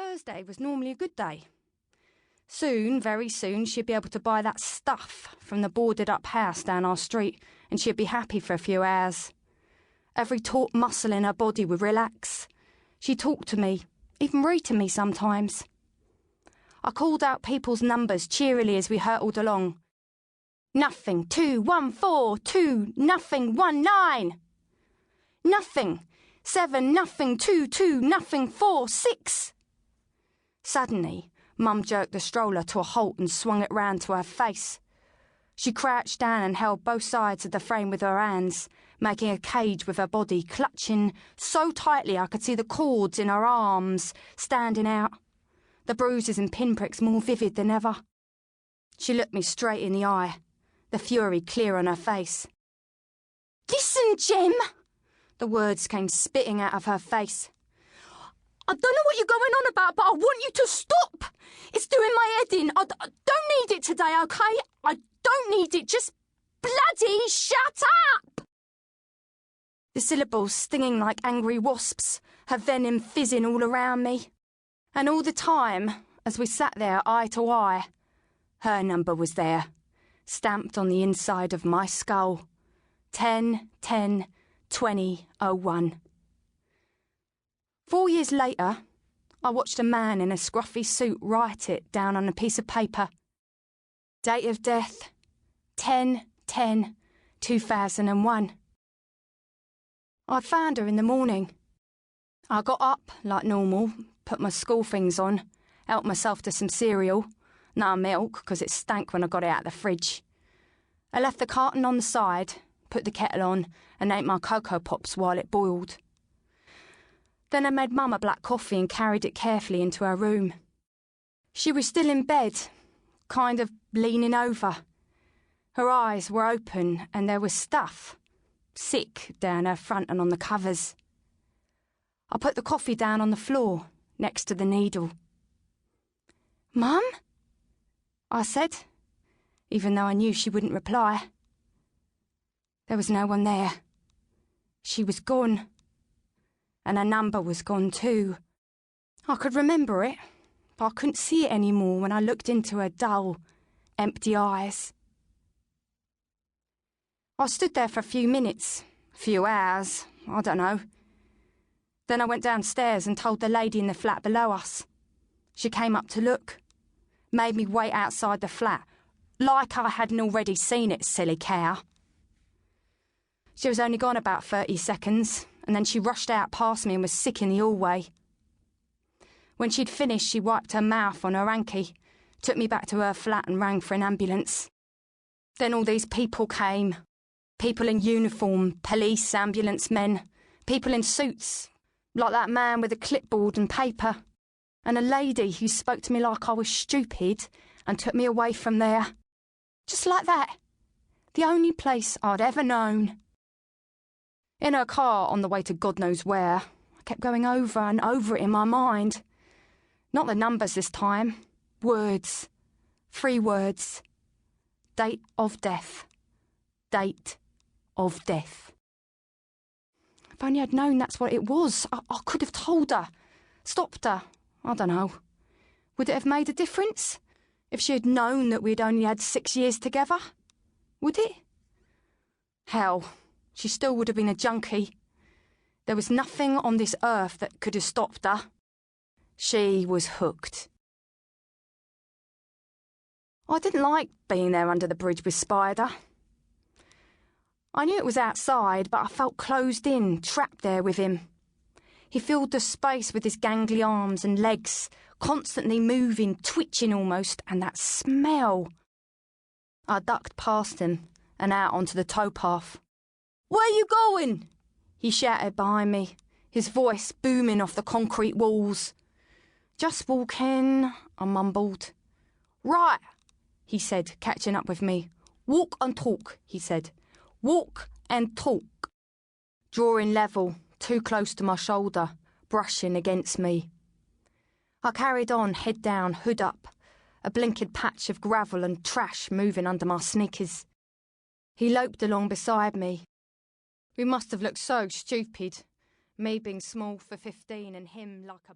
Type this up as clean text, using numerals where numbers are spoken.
Thursday was normally a good day. Soon, very soon, she'd be able to buy that stuff from the boarded-up house down our street, and she'd be happy for a few hours. Every taut muscle in her body would relax. She'd talk to me, even read to me sometimes. I called out people's numbers cheerily as we hurtled along. Nothing, 214, 2, nothing, 19. Nothing, 7, nothing, 22, nothing, 4, 6. Suddenly, Mum jerked the stroller to a halt and swung it round to her face. She crouched down and held both sides of the frame with her hands, making a cage with her body, clutching so tightly I could see the cords in her arms standing out, the bruises and pinpricks more vivid than ever. She looked me straight in the eye, the fury clear on her face. "Listen, Jem!" The words came spitting out of her face. "I don't know what you're going on about, but I want you to stop. It's doing my head in. I don't need it today, okay? I don't need it. Just bloody shut up!" The syllables stinging like angry wasps, her venom fizzing all around me. And all the time, as we sat there eye to eye, her number was there, stamped on the inside of my skull. 10-10-20-01. 4 years later, I watched a man in a scruffy suit write it down on a piece of paper. Date of death, 10-10-2001. I found her in the morning. I got up, like normal, put my school things on, helped myself to some cereal, no milk, because it stank when I got it out of the fridge. I left the carton on the side, put the kettle on, and ate my Cocoa Pops while it boiled. Then I made Mum a black coffee and carried it carefully into her room. She was still in bed, kind of leaning over. Her eyes were open and there was stuff, sick, down her front and on the covers. I put the coffee down on the floor, next to the needle. "Mum?" I said, even though I knew she wouldn't reply. There was no one there. She was gone. And her number was gone too. I could remember it, but I couldn't see it anymore when I looked into her dull, empty eyes. I stood there for a few minutes, a few hours, I don't know. Then I went downstairs and told the lady in the flat below us. She came up to look, made me wait outside the flat, like I hadn't already seen it, silly cow. She was only gone about 30 seconds, and then she rushed out past me and was sick in the hallway. When she'd finished, she wiped her mouth on her hanky, took me back to her flat and rang for an ambulance. Then all these people came. People in uniform, police, ambulance men, people in suits, like that man with a clipboard and paper, and a lady who spoke to me like I was stupid and took me away from there. Just like that. The only place I'd ever known. In her car on the way to God knows where, I kept going over and over it in my mind. Not the numbers this time. Words. 3 words. Date of death. Date of death. If only I'd known that's what it was, I could have told her. Stopped her. I don't know. Would it have made a difference? If she had known that we'd only had 6 years together? Would it? Hell. She still would have been a junkie. There was nothing on this earth that could have stopped her. She was hooked. I didn't like being there under the bridge with Spider. I knew it was outside, but I felt closed in, trapped there with him. He filled the space with his gangly arms and legs, constantly moving, twitching almost, and that smell. I ducked past him and out onto the towpath. "Where you going?" he shouted behind me, his voice booming off the concrete walls. "Just walking," I mumbled. "Right," he said, catching up with me. "Walk and talk," he said. "Walk and talk." Drawing level, too close to my shoulder, brushing against me. I carried on, head down, hood up, a blinking patch of gravel and trash moving under my sneakers. He loped along beside me. We must have looked so stupid, me being small for 15 and him like a